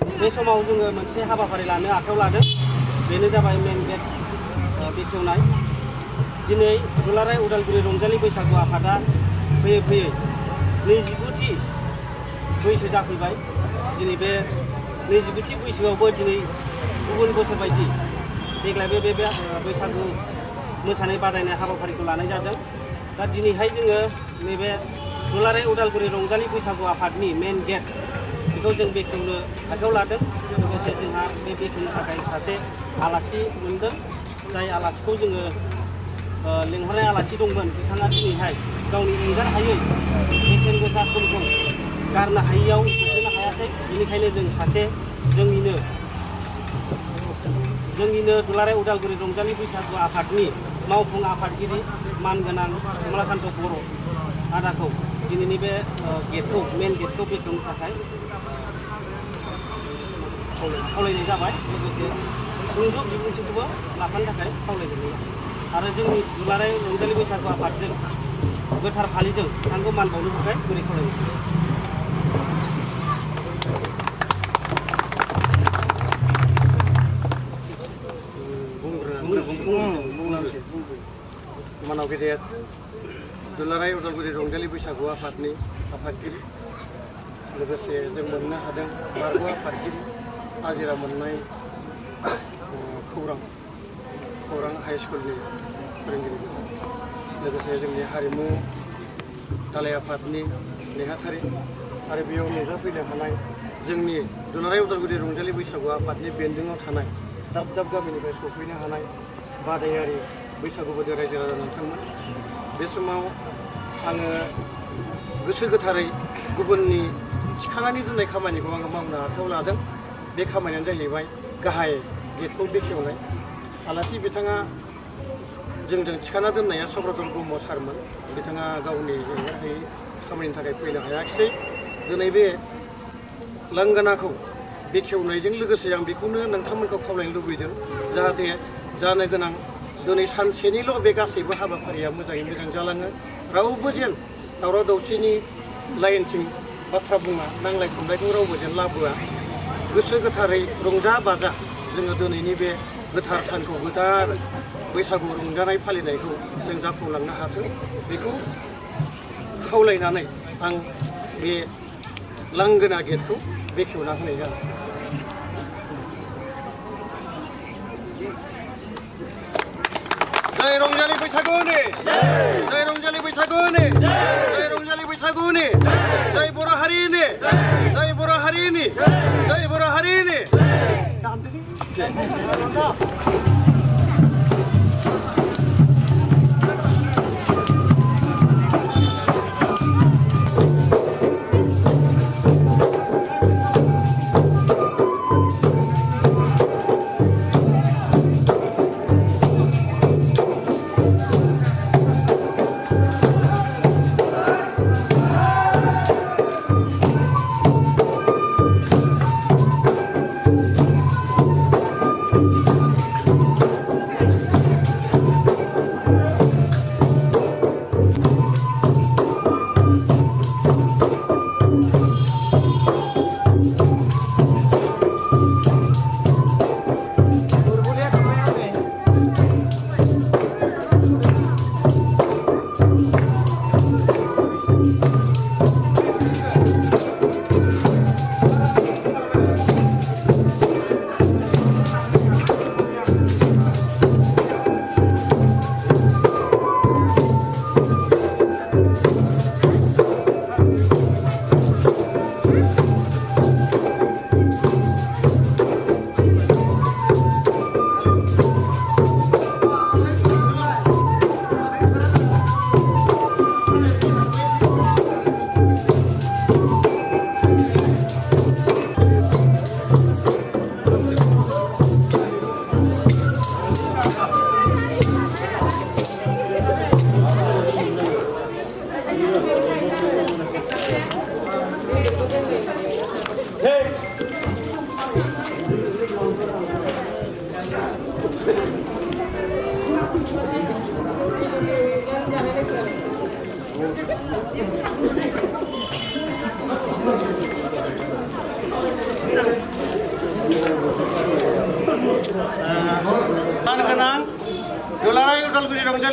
बे समाव जोङो मोनसे हाबाफारि लानो आखायाव लादों बेनो जाबाय मेन गेट बेखेवनाय दिनै दुलाराय उदालगुरि रंजालि बैसागु आफादा फैयै फैयै 29थि बैसो जाफैबाय दिनै बे 29थि बैसोआवबो दिनै गुबुन बोसोर बायदि देग्लायबो बे बैसागु मोसानाय बादायनाय हाबाफारिखौ लानाय जादों दा दिनैहाय जोङो नैबे दुलाराय उदालगुरि रंजालि बैसागु आफादनि मेन गेट बेखौ जों बेखेवनो आखायाव लादों लोगोसे जोंहा बे बेखेवनो थाखाय सासे आलासि मोनदों जाय आलासिखौ जोङो लेंहरनाय आलासि दंमोन बिथाङा दिनैहाय गावनि एंगार हायै बेसेन गोसा समखौ गारनो हायैयाव सफैनो हायाखै बेनिखायनो जों सासे जोंनिनो दुलाराय उदालगुरि रंजालि बैसागु आफादनि मावफुं आफादगिरि मानगोनां कमलाकान्त बर' आदाखौ दिनैनि बे गेटखौ मेन गेटखौ बेखेवनो थाखाय खावलायनाय जाबाय लोगोसे सुंद' बिबुंथिखौबो लाफानो थाखाय खावलायनाय जाबाय आरो जोंनि दुलाराय रंजालि बैसागु आफादजों गोथार फालिजों बिथांखौ मान बावनो थाखाय गुरै खावलायनाय मानाव गेदेर दुलाराय उदालगुरि रंजालि बैसागु आफादनि आफादगिरि लोगोसे जों मोननो हादों बारग' आफादगिरि आजिरा मोननाय खौरां हाइ स्कुलनि फोरोंगिरि लोगोसे जोंनि हारिमु दालाय आफादनि नेहाथारि आरो बेयाव नुजाफैनो हानाय जोंनि दुलाराय उदालगुरि रंजालि बैसागु आफादनि बेन्दोङाव थानाय दाब दाब गामिनिफ्राय सफैनो हानाय बादायारि बैसागु बोदोर रायजो राजा नोंथांमोन बे समाव आङो गोसो गोथारै गुबुननि थिखानानै दोननाय खामानिखौ आङो मावनो आखायाव लादों बे खामानियानो जाहैबाय गाहाय गेटखौ बेखेवनाय आलासि बिथाङा जोंजों थिखाना दोननाया सब्रदल ब्रह्म सारमोन बिथाङा गावनि एंगार हायै खामानिनि थाखाय फैनो हायाखिसै दिनै बे लांगोनाखौ बेखेवनायजों लोगोसे आं बेखौनो नोंथांमोनखौ खावलायनो लुबैदों जाहाथे जानो गोनां दिनै सानसेनिल' बे गासैबो हाबाफारिया मोजाङै मोजां जालाङो रावबो जेन दावराव दावसिनि लाइनथिं बाथ्रा बुङा नांलाय खमलायखौ रावबो जेन लाबोआ गोसो गोथारै रंजा बाजा जोङो दिनैनि बे गोथार सानखौ गोथार बैसागु रंजानाय फालिनायखौ जों जाफुंलांनो हाथों बेखौ खावलायनानै आं बे लांगोना गेटखौ बेखेवना होनाय जादों जय रंजालि बैसागुनि जय रंजालि बैसागुनि जय रंजालि बैसागुनि जय बर' हारिनि जय बर' हारिनि जय बर' हारिनि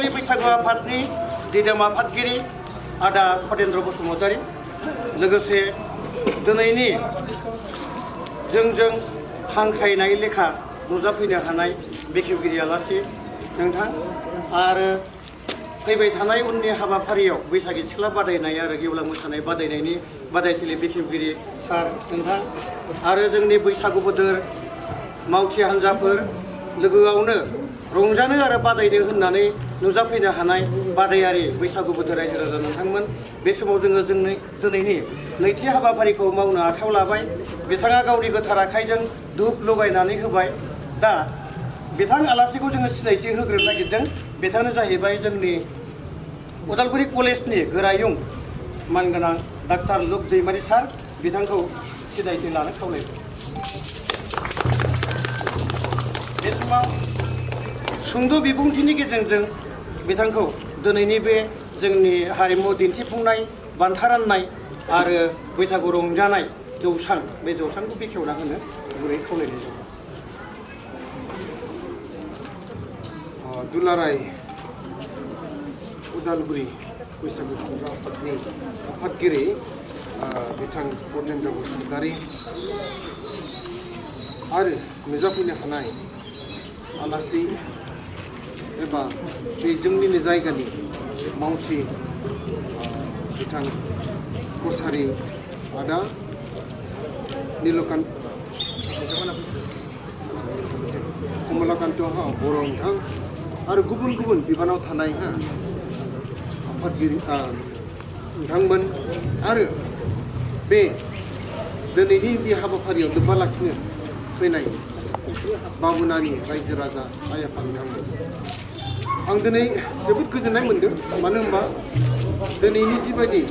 रंजालि बैसागु आफादनि दिदोम आफादगिरि आदा फतेन्द्र बसुमतारी लोगोसे दिनैनि जोंजों हांख्रायनाय लेखा नुजाफैनो हानाय बेखेवगिरि आलासि नोंथां आरो फैबाय थानाय उननि हाबाफारियाव बैसागि सिख्ला बादायनाय आरो गेवलां मोसानाय बादायनायनि बादायथिलि बेखेवगिरि सार नोंथां आरो जोंनि बैसागु बोथोर मावथि हान्जाफोर लोगोआवनो रंजानो आरो बादायनो होननानै नुजाफैनो हानाय बादायारि बैसागु बोथोर रायजो राजा नोंथांमोन बे समाव जोङो दिनैनि नैथि हाबाफारिखौ मावनो आखायाव लाबाय बिथाङा गावनि गोथार आखाइजों धुप लगायनानै होबाय दा बिथां आलासिखौ जोङो सिनायथि होग्रोनो नागिरदों बिथाङानो जाहैबाय जोंनि उदालगुरि कलेजनि गोरायुं मानगोनां डाक्टार लुक दैमारि सार बिथांखौ सिनायथि लानो खावलायबाय बे समाव सुंद' बिबुंथिनि गेजेरजों बिथांखौ दिनैनि बे जोंनि हारिमु दिन्थिफुंनाय बान्था राननाय आरो बैसागु रंजानाय जौसां बे जौसांखौ बेखेवना होनो गुरै खावलायनाय जाबाय दुलाराय उदालगुरि बैसागु खुंग्रा आफादनि आफादगिरि बिथां फतेन्द्र बसुमतारी आरो नुजाफैनो हानाय आलासि एबा बे जोंनिनो जायगानि मावथि बिथां कसारी आदा नीलकान्त कमलाकान्त बर' नोंथां आरो गुबुन गुबुन बिबानाव थानाय आफादगिरि नोंथांमोन आरो बे दिनैनि बे हाबाफारियाव लोब्बा लाखिनो फैनाय बाबुनानि रायजो राजा आइ आफा नोंथांमोन आं दिनै जोबोद गोजोननाय मोनदों मानो होनबा दिनैनि जिबायदि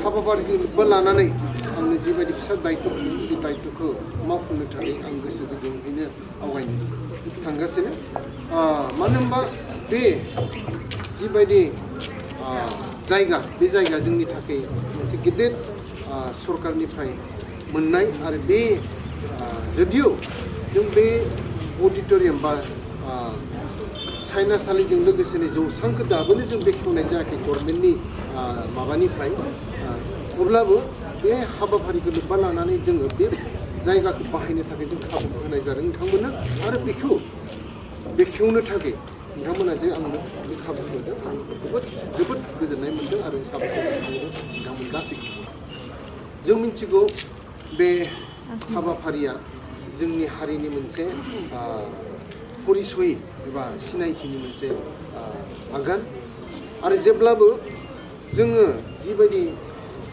हाबाफारिजों लोब्बा लानानै आंनो जिबायदि फिसा दायित्व बे दायित्वखौ मावफुंनो थाखाय आं गोसो गुदुङैनो आवगायनो थांगासिनो मानो होनबा बे जिबायदि जायगा बे जायगा जोंनि थाखाय मोनसे गेदेर सरकारनिफ्राय मोननाय आरो बे जदिव जों बे अडिट'रियाम बा सायनासालिजों लोगोसेनो जौसांखौ दाबोनो जों बेखेवनाय जायाखै गभर्नमेन्टनि माबानिफ्राय अब्लाबो बे हाबाफारिखौ लोब्बा लानानै जोङो बे जायगाखौ बाहायनो थाखाय जों खाबु होनाय जादों नोंथांमोननो आरो बेखौ बेखेवनो थाखाय नोंथांमोना जे आंनो बे खाबु होदों आं जोबोद गोजोननाय मोन्दों आरो साबायखर जासिहरो नोंथांमोन गासैखौबो जों मिथिगौ बे हाबाफारिया जोंनि हारिनि मोनसे परिचय एबा सिनायथिनि मोनसे आगान आरो जेब्लाबो जोङो जिबायदि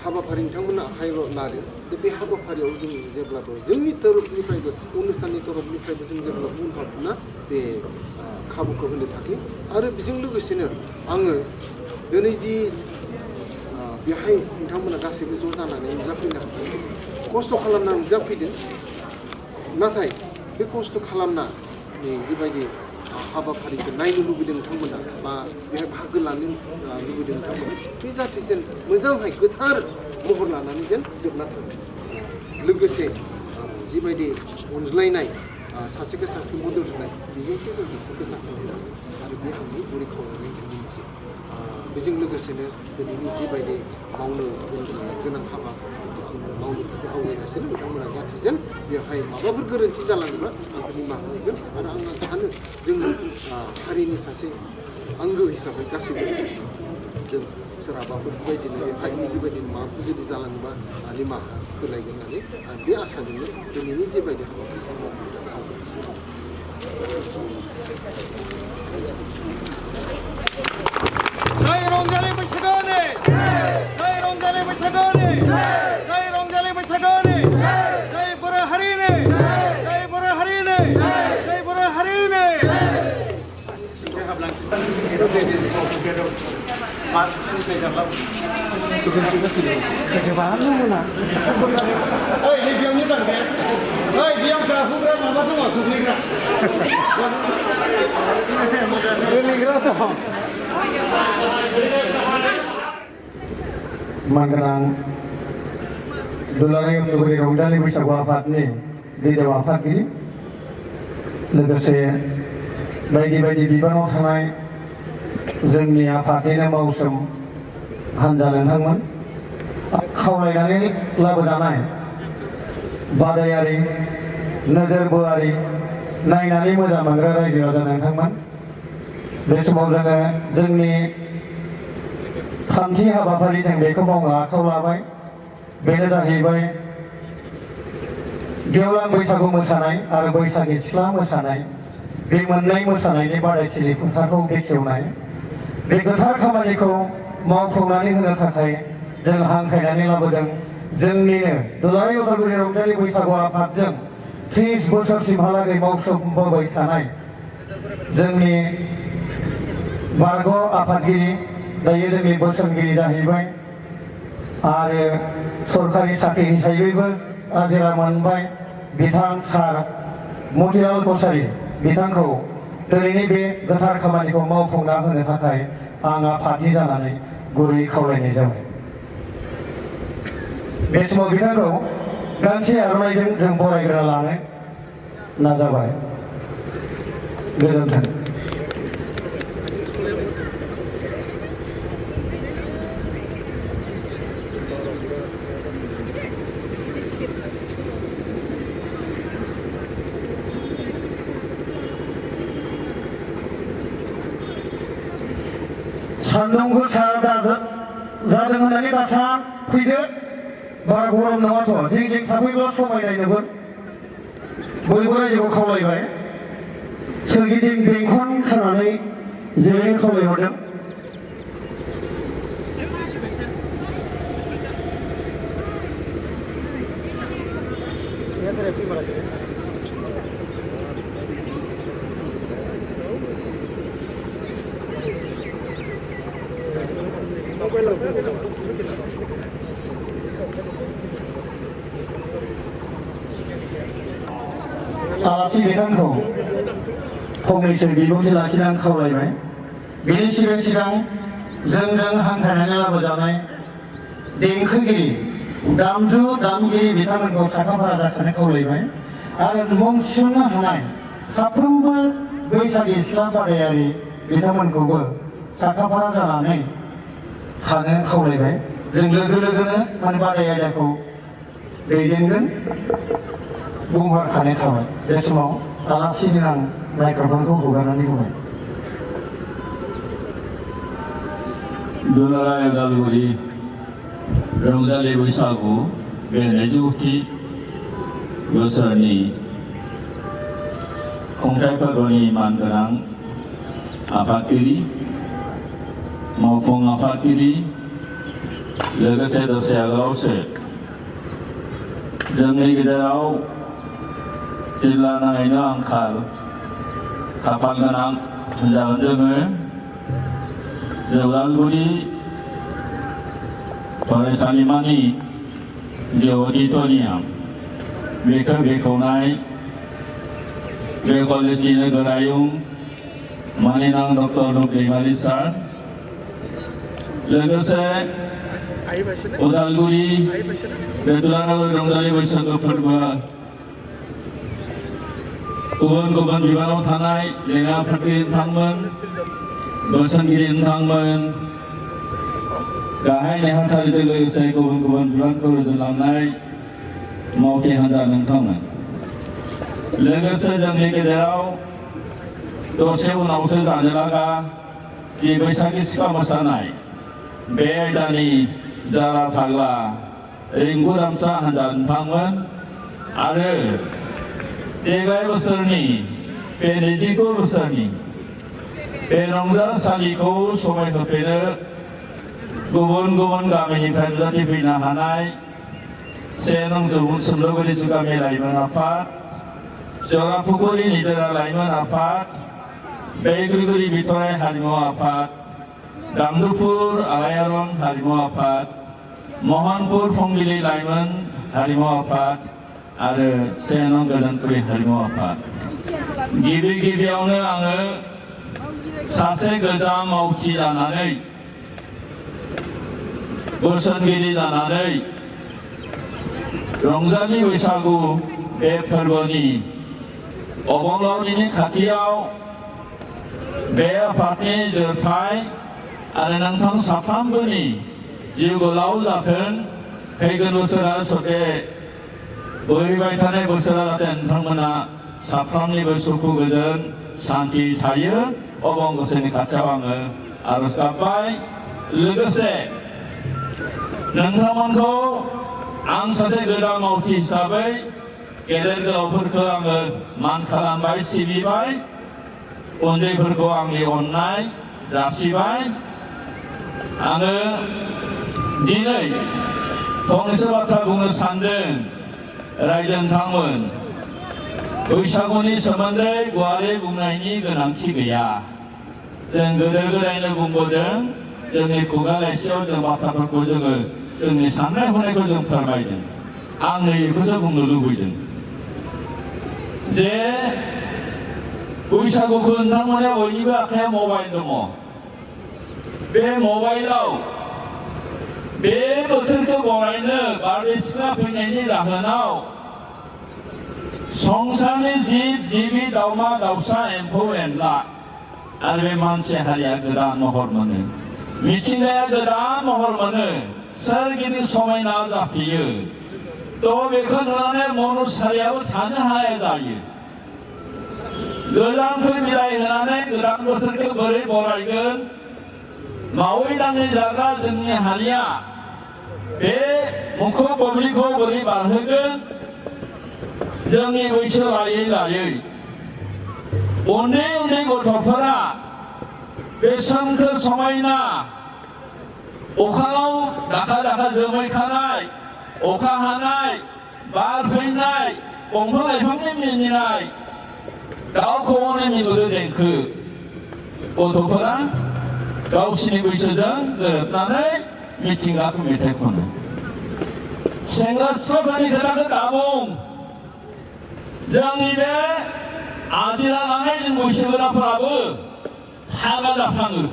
हाबाफारि नोंथांमोना आखायाव लादों बे हाबाफारियाव जों जेब्लाबो जोंनि तरफनिफ्रायबो अनुष्ठाननि तरफनिफ्रायबो जों जेब्लाबो उनफारना बे खाबुखौ होनो थाखाय आरो बेजों लोगोसेनो आङो दिनै जि बेहाय नोंथांमोना गासैबो ज' जानानै नुजाफैनो हादों खस्थ' खालामना नुजाफैदों नाथाय बे खस्थ' खालामना जिबायदि हाबाफारिखौ नायनो लुबैदों नोंथांमोना बा बेहाय बाहागो लानो लुबैदों नोंथांमोना बे जाहाथे जेन मोजांहाय गोथार महर लानानै जेन जोबना थाङो लोगोसे जिबायदि अनज्लायनाय सासेखौ सासे मदद होनाय बेजोंसो जों बेफोरखौ जाफुंहोनो आरो बे आंनि गुरै खावलायनाय मोनसे बेजों लोगोसेनो दिनैनि जिबायदि मावनो गोनां हाबा मावनो थाखाय आवगायगासिनो बिथांमोना जाहाथे जेन बेवहाय माबाफोर गोरोन्थि जालाङोब्ला आंखौ निमाहा होगोन आरो आं सानो जोंनि हारिनि सासे आंगो हिसाबै गासैबो जों सोरहाबाफोर बेबायदिनो बेहायनि बेबायदिनो माबाफोर जुदि जालाङोबा निमाहा होलायगोन होननानै आं बे आसाजोंनो दिनैनि जिबायदि हाबाफारिखौ मावनो थाखाय आवगायगासिनो जय रंजालि बैसागोनि जय रंजालि बैसागोनि जय रंजालि बैसागोनि जय बर' हारिनि जय बर' हारिनि जय बर' हारिनि मानगोनां दुलाराय उदालगुरि रंजालि बैसागु आफादनि दिदोम आफादगिरि लोगोसे बायदि बायदि बिबानाव थानाय जोंनि आफादनिनो मावसोम हान्जा नोंथांमोन खावलायनानै लाबोजानाय बादायारि नोजोर बोआरि नायनानै मोजां मोनग्रा रायजो राजा नोंथांमोन बे समाव जोङो जोंनि थामथि हाबाफारि जों बेखौ मावनो आखायाव लाबाय बेनो जाहैबाय गेवलां बैसागु मोसानाय आरो बैसागि सिख्ला मोसानाय बे मोननै मोसानायनि बादायथिलि फोथारखौ बेखेवनाय बे गोथार खामानिखौ मावफुंनानै होनो थाखाय जों हांख्रायनानै लाबोदों जोंनिनो दुलाराय उदालगुरि रंजालि बैसागु आफादजों 30 बोसोरसिमहालागै मावसोमबोबाय थानाय जोंनि बारग' आफादगिरि दायो जोंनि बोसोनगिरि जाहैबाय आरो सरकारि साख्रि हिसाबैबो आजिरा मोनबाय बिथां सार मतिलाल कसारी बिथांखौ दिनैनि बे गोथार खामानिखौ मावफुंना होनो थाखाय आं आफादनि जानानै गुरै खावलायनाय जाबाय बे समाव बिथांखौ गांसे आर'नाइजों जों बरायग्रा लानो नाजाबाय गोजोन्थों सान्दुं गोसा जादों होननानै दासा फैदो बारा गरम नङाथ' जिं जिं थाफैब्ला समायनाय नुगोन बयबो रायजोखौ खावलायबाय सोरगिदिं बेंखन खानानै जिरायनो खावलायहरदों आलासि बिथांखौ फंनैसो बिबुंथि लाखिनो आं खावलायबाय बिनि सिगां जोंजों हांख्रायनानै लाबोजानाय देंखोगिरि दामजु दामगिरि बिथांमोनखौ साखाफारा जाखानो खावलायबाय आरो मुं थिसननो हानाय साफ्रोमबो बैसागि सिख्ला बादायारि बिथांमोनखौबो साखाफारा जानानै थानो खावलायबाय जों लोगोनो माने बादायारिखौ दैदेनगोन बुंहरखानाय थाबाय बे समाव आलासिनो आं माइक्र'फनखौ हगारनानै होबाय दुलाराय उदालगुरि रंजालि बैसागु बे 200थि बोसोरनि खुंथाइ फोरबोनि मानगोनां आफादगिरि मावफुं आफादगिरि लोगोसे दसे आगोलावसो जोंनि गेजेराव जिल्ला नाङैनो आंखाल खाफाल गोनां होनजागोन जोङो उदालगुरि फरायसालिमानि जे अडिट'रियाम बेखौ बेखेवनाय बे कलेजनिनो गोरायुं मानिनां डक्टर रुप दैमारि सार लोगोसे उदालगुरि बे दुलाराय रंजालि बैसागु फोरबोआ गुबुन गुबुन बिबानाव थानाय लेङा आफादगिरि नोंथांमोन बोसोनगिरि नोंथांमोन गाहाय नेहाथारिजों लोगोसे गुबुन गुबुन बिबानखौ रुजुनलांनाय मावथि हान्जा नोंथांमोन लोगोसे जोंनि गेजेराव दसे उनावसो जानो लागा जि बैसागि सिख्ला मोसानाय बे आयदानि जारा फाग्ला रिंगु दामसा हान्जा नोंथांमोन आरो देग्लाय बोसोरनि बे 29 बोसोरनि बे रंजासालिखौ समायहोफैनो गुबुन गुबुन गामिनिफ्राय नुजाथिफैनो हानाय 1 नं सोमदोगुरि गामि लाइमोन आफाद जराफुगुरि निजोरा लाइमोन आफाद बैग्रिगुरि बिथराइ हारिमु आफाद दामदुफुर आलायारन हारिमु आफाद महनपुर फुंबिलि लाइमोन हारिमु आफाद आरो 1 नं गोजोनपुरि हारिमु आफाद गिबियावनो आङो सासे गोजाम मावथि जानानै बोसोनगिरि जानानै रंजालि बैसागु बे फोरबोनि अबंलावरिनि खाथियाव बे आफादनि जोरथाय आरो नोंथां साफ्रोमबोनि जिउ गोलाव जाथों फैगोन बोसोरा बे बोहैबाय थानाय बोसोरा जाहाथे नोंथांमोना साफ्रोमनिबो सुखु गोजोन शान्ति थायो अबं गसाइनि खाथियाव आङो आरज गाबबाय लोगोसे नोंथांमोनखौ आं सासे गोदान मावथि हिसाबै गेदेर गोलावफोरखौ आङो मान खालामबाय सिबिबाय उन्दैफोरखौ आंनि अननाय जासिबाय आङो दिनै फंनैसो बाथ्रा बुंनो सानदों रायजो नोंथांमोन बैसागुनि सोमोन्दै गुवारै बुंनायनि गोनांथि गैया जों गोदो गोदायनो बुंबोदों जोंनि खुगा लाइसियाव जों बाथ्राफोरखौ जोङो जोंनि साननाय हनायखौ जों फोरमायदों आं नैबेखौसो बुंनो लुबैदों जे बैसागुखौ नोंथांमोना बयनिबो आखायाव मबाइल दङ बे मबाइलाव बे बोथोरखौ बरायनो बारदै सिख्ला फैनायनि जाहोनाव संसारनि जिब जिबि दाउमा दाउसा एम्फौ एनला आरो बे मानसि हारिया गोदान महर मोनो मिथिंगाया गोदान महर मोनो सोरगिदिं समायना जाफैयो थ' बेखौ नुनानै मनुष्य हारियाबो थानो हाया जायो गोदानखौ बिदाय होनानै गोदान बोसोरखौ बोरै बरायगोन मावै दाङै जाग्रा जोंनि हारिया बे मुखुब बुब्लिखौ बोरै बारहोगोन जोंनि बैसो लायै लायै उन्दै उन्दै गथ'फोरा बे सोमखोर समायना अखायाव दाखा दाखा जोमै खानाय अखा हानाय बार फैनाय दंफां लाइफांनि मिनिनाय दाउ खौवौनि मिलौदो देंखो गथ'फोरा गावसिनि बैसोजों गोरोबनानै मिथिंगाखौ मेथाइ खनो सेंग्रा सिख्लाफोरनि खोथाखौ दाबुं जोंनि बे आजिरा लानाय जों बैसोगोराफोराबो हाबा जाफ्लाङो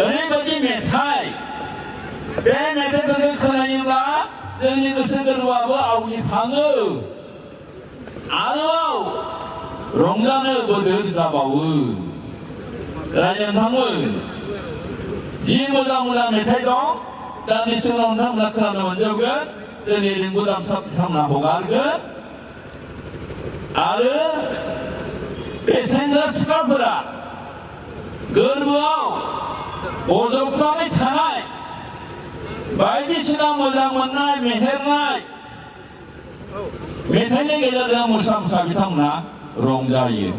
ओरैबायदि मेथाइ बे मेथाइफोरखौ खोनायोब्ला जोंनि गोसो गोरबोआबो आवलिखाङो आरोबाव रंजानो बोदोर जाबावो रायजो नोंथांमोन जि मोजां मोजां मेथाइ दं दान्दिसे उनाव नोंथांमोना खोनानो मोनजोबगोन जोंनि रिंगु दामसा बिथांमोना हगारगोन आरो बे सेंग्रा सिख्लाफोरा गोरबोआव बजबनानै थानाय बायदिसिना मोजां मोननाय मेहेरनाय मेथाइनि गेजेरजों मोसा मोसा बिथांमोना रंजायो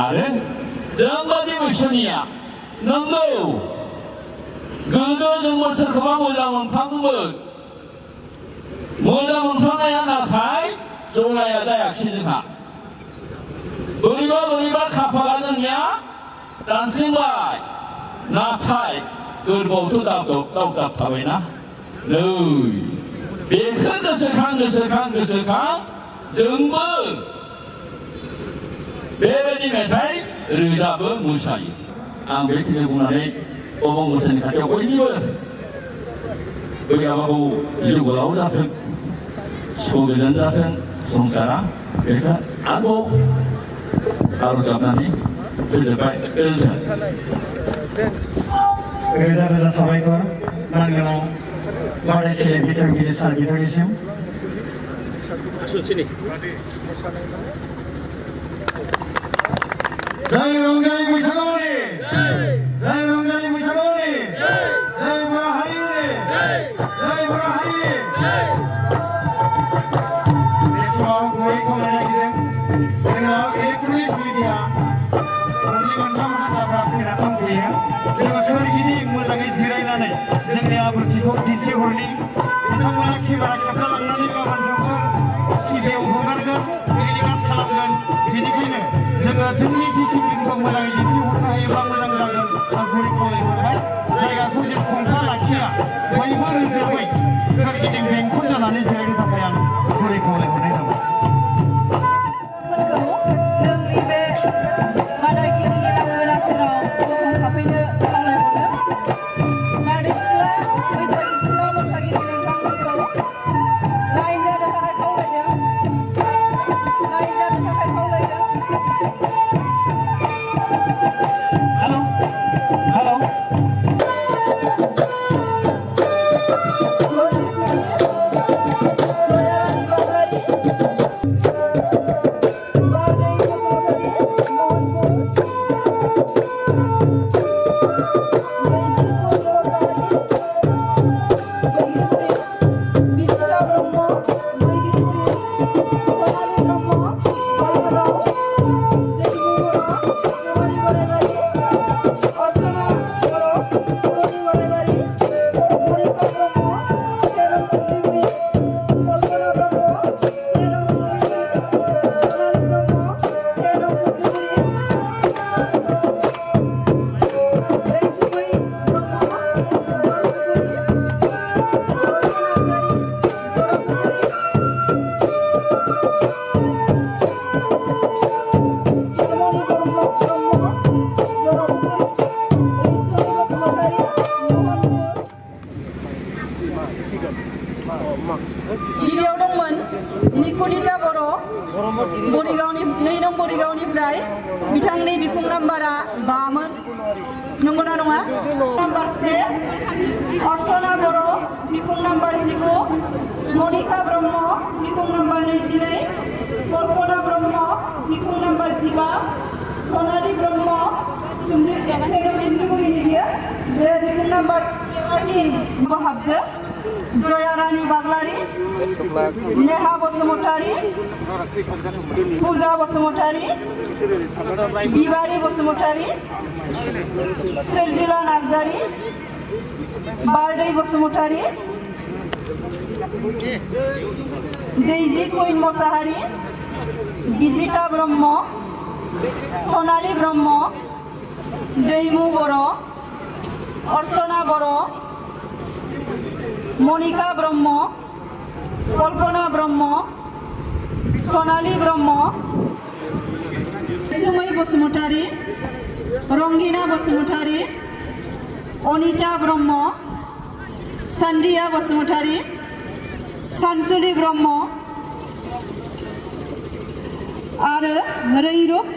आरो जोंबादि बैसोनिया नंगौ गोदो जोंबो सोरखौबा मोजां मोनफ्लाङोमोन मोजां मोनफ्लांनाया नाथाय जलाया जायाखिसै जोंहा बोरैबा बोरैबा खाफाला जोंनिया दानस्लिंबाय नाथाय गोरबोआवथ' दावदाब थाबायना नै बेखौ गोसोखां गोसोखां गोसोखां जोंबो बेबायदि मेथाइ रोजाबो मोसायो आं बेखिनि बुंनानै अबं गसाइनि खाथियाव बयनिबो बै आबाखौ जिउ गोलाव जाथों सुखु गोजोन जाथों संसारा बेखौ आरोबाव आरज गाबनानै फोजोबबाय गोजोन्थों रोजा रोजा साबायखर मानगोनां बादायथिलि बिथोनगिरि सार बिथांनिसिम जय रंजालि बैसागुनि जय रंजालि बैसागुनि जय बर' हारिनि जय बर' हारिनि बे समाव गुबै खामानिजों जोंनाव इलेक्ट्रनिक्स मिडिया मोननै मोनथाम हान्जाफ्रा फैना दंफैयो जोङो सोरगिदिं मोजाङै जिरायनानै जोंनि आब्रुथिखौ दिन्थिहरनि बिथांमोना केमेरा खेबना लांनानै गाबोन जोंखौ टिभियाव हगारगोन टेलिकास्ट खालामगोन बेनिखायनो जोङो जोंनि डिसिप्लिनखौ मोजाङै दिन्थिहरनो हायोब्ला मोजां जागोन आं गुरै खावलायहरबाय जायगाखौ जों खुंथा लाखिया बयबो रोजोबै सोरगिदिं बेंखन जानानै जिरायनो थाखाय आं गुरै खावलायहरनाय जाबाय जोंनि बे बादायथिलिनि लांगोना सेराव गसंथाफैनो खावलायहरदों बारदै सिख्ला बैसागि सिख्ला मोसागिरि नोंथांमोनखौ लाइन जानो थाखाय खावलायदों लाइन जानो थाखाय खावलायदों गिबियाव दंमोन निकुलिता बर' बरिगावनि 2 नं बरिगावनिफ्राय बिथांनि बिखुं नाम्बारा 5 मोन नंगौना नङा नाम्बार 6 अर्चना बर' बिखुं नाम्बार 19 मनिका ब्रह्म बिखुं नाम्बार 22 कल्पना ब्रह्म बिखुं नाम्बार 15 सनालि ब्रह्म सुमलिगुरि बियो बिखुं नाम्बार 13 हाबदो जया रानी बाग्लारी नेहा बसुमतारी पूजा बसुमतारी बिबारी बसुमतारी सोरजिला नार्जारी बारदै बसुमतारी दैजी कुइन मोसाहारी बिजिता ब्रह्म सनालि ब्रह्म दैमु बर' अर्चना बर' मनिका ब्रह्म कल्पना ब्रह्म सनालि ब्रह्म सुमै बसुमतारी रंगिना बसुमतारी अनिता ब्रह्म सान्दिया बसुमतारी सानसुलि ब्रह्म आरो रैरुप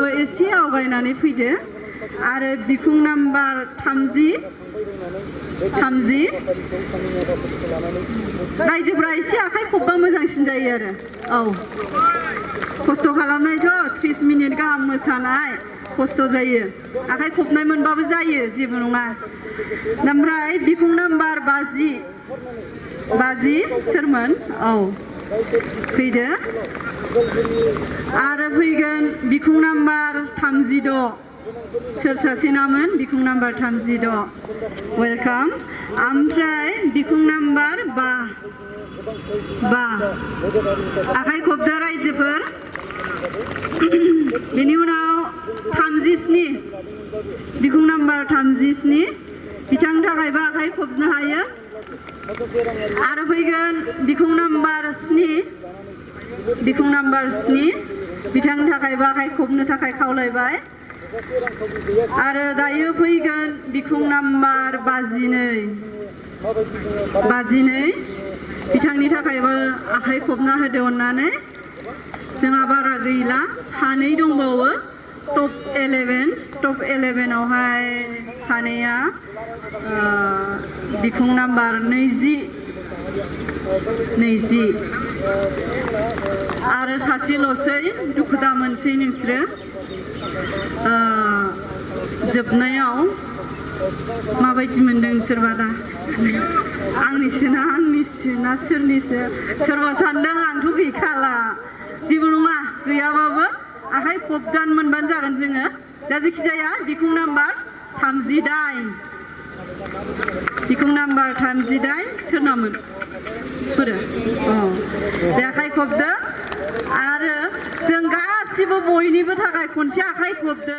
नोंथाङाबो एसे आवगायनानै फैदो आरो बिखुं नाम्बार 30 रायजोफ्रा एसे आखाइ खबबा मोजांसिन जायो आरो औ खस्थ' खालामनायथ' 30 मिनिट गाहाम मोसानाय खस्थ' जायो आखाइ खबनाय मोनबाबो जायो जेबो नङा ओमफ्राय बिखुं नाम्बार 50 सोरमोन औ फैदो आरो फैगोन बिखुं नाम्बार 36 सोर सासेनामोन बिखुं नाम्बार 36 वेलकाम ओमफ्राय बिखुं नाम्बार 5 आखाइ खबदो रायजोफोर बेनि उनाव 37 बिखुं नाम्बार 37 बिथांनि थाखायबो आखाइ खबनो हायो आरो फैगोन बिखुं नाम्बार 7 बिथांनि थाखायबो आखाइ खबनो थाखाय खावलायबाय आरो दायो फैगोन बिखुं नाम्बार 52 बिथांनि थाखायबो आखाइ खबना होदो अननानै जोंहा बारा गैला सानै दंबावो टप 11 आवहाय सानैया बिखुं नाम्बार 20 आरो सासेल'सै दुखु दा मोनसै नोंसोरो जोबनायाव माबायदि मोनदों सोरबा दा आंनिसो ना सोरनिसो सोरबा सानदों आंथ' गैखाला जेबो नङा गैयाबाबो आखाइ खबजान मोनबानो जागोन जोङो दा जेखि जाया बिखुं नाम्बार 38 सोरनामोन फोरो बे आखाइ खबदो आरो जों गासिबो बयनिबो थाखाय खनसे आखाइ खबदो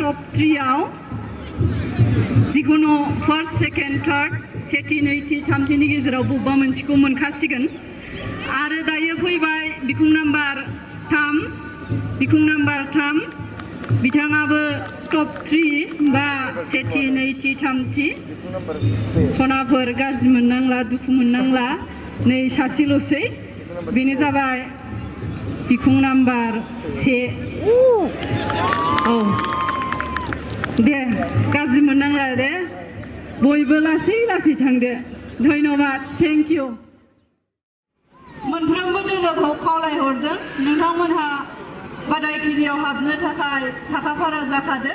टप 3आव जिखुनु फार्स्ट सेकेन्ड थार्ड सेथि नैथि थामथिनि गेजेराव बबेबा मोनसेखौ मोनखासिगोन आरो दायो फैबाय बिखुं नाम्बार 3 बिथाङाबो टप 3 बा सेथि नैथि थामथि सनाफोर गाज्रि मोननांला दुखु मोननांला नै सासेल'सै बेनो जाबाय बिखुं नाम्बार 1 औ दे गाज्रि मोननांला दे बयबो लासै लासै थांदो धन्यबाद थेंक इउ मोनफ्रोमबो दोलोखौ खावलायहरदों नोंथांमोनहा बादायथिलियाव हाबनो थाखाय साखाफारा जाखादो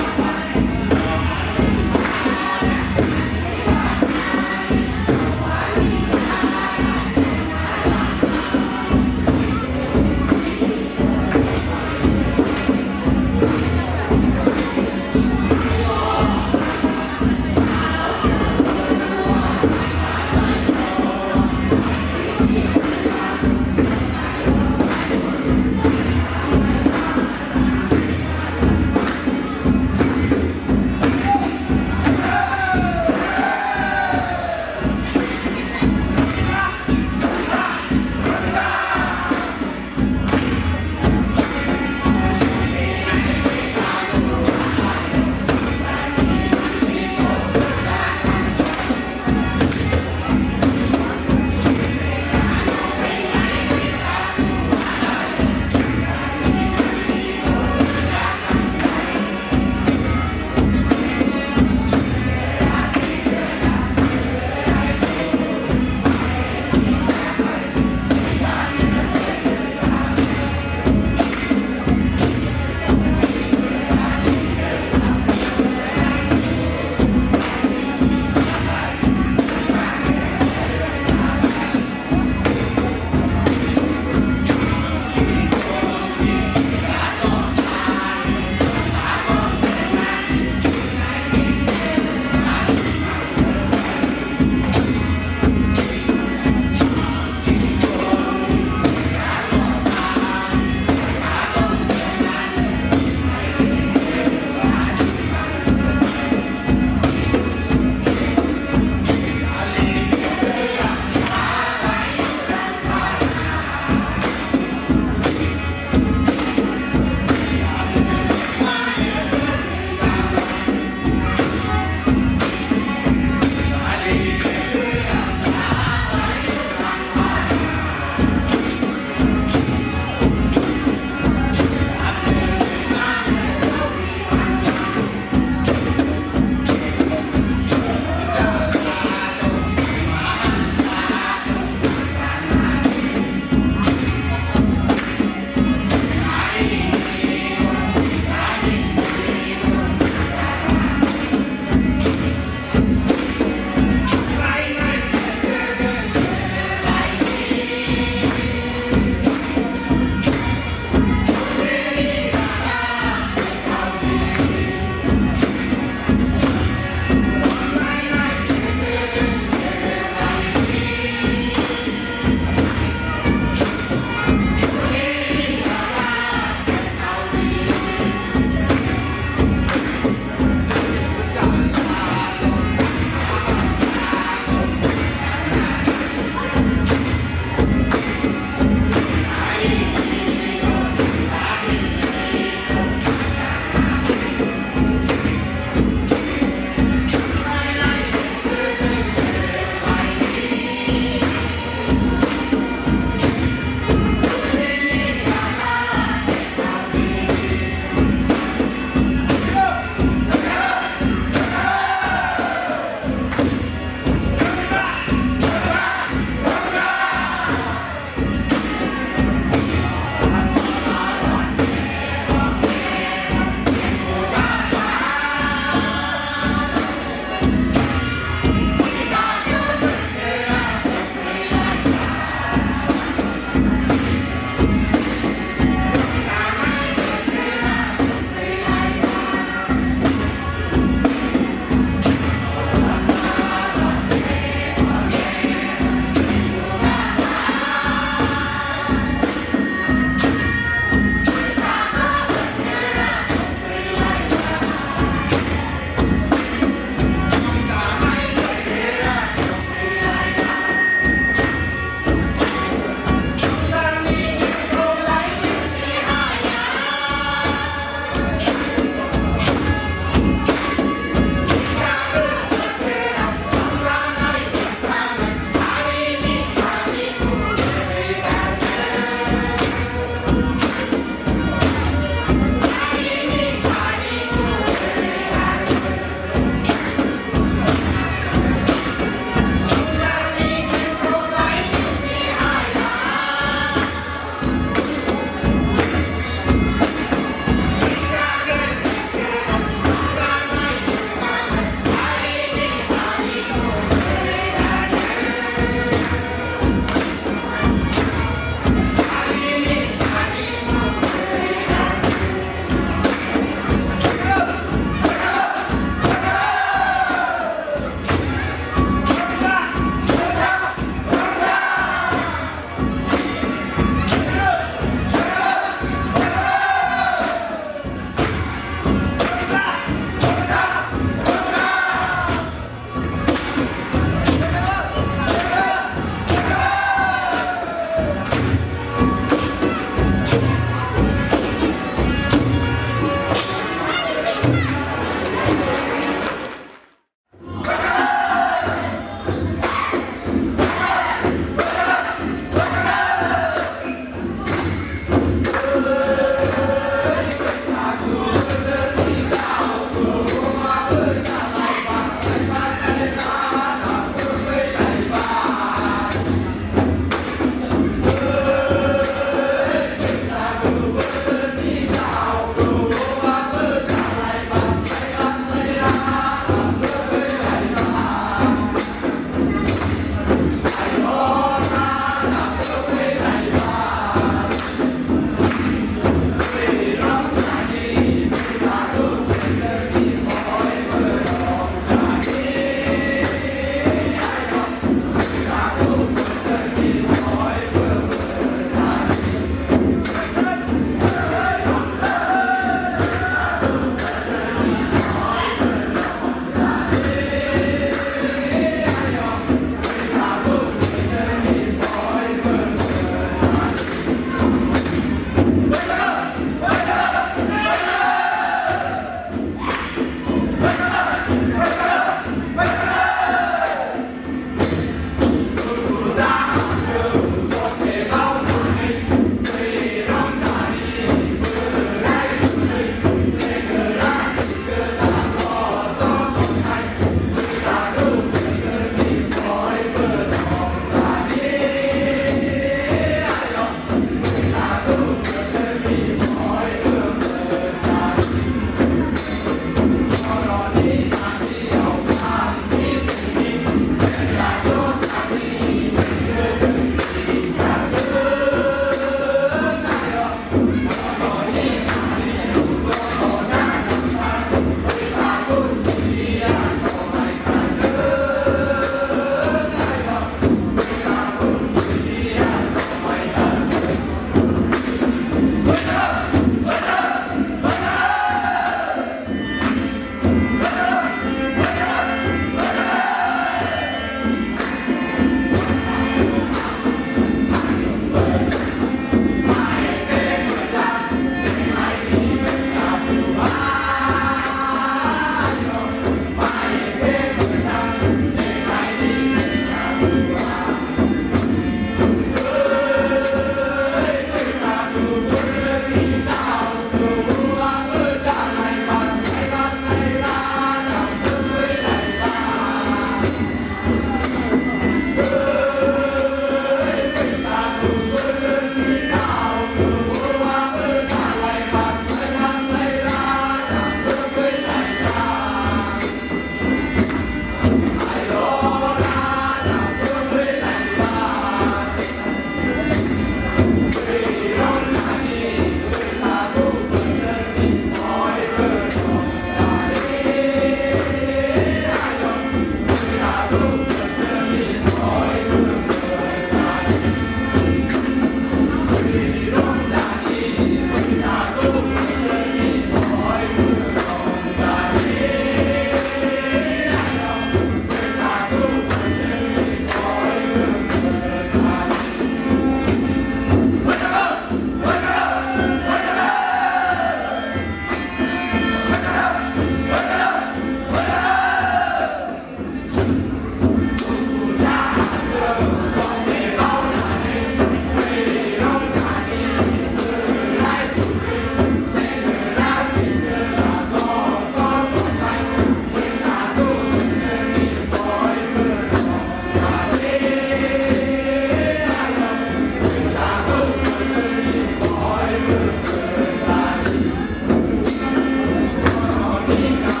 Come on!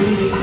Thank you.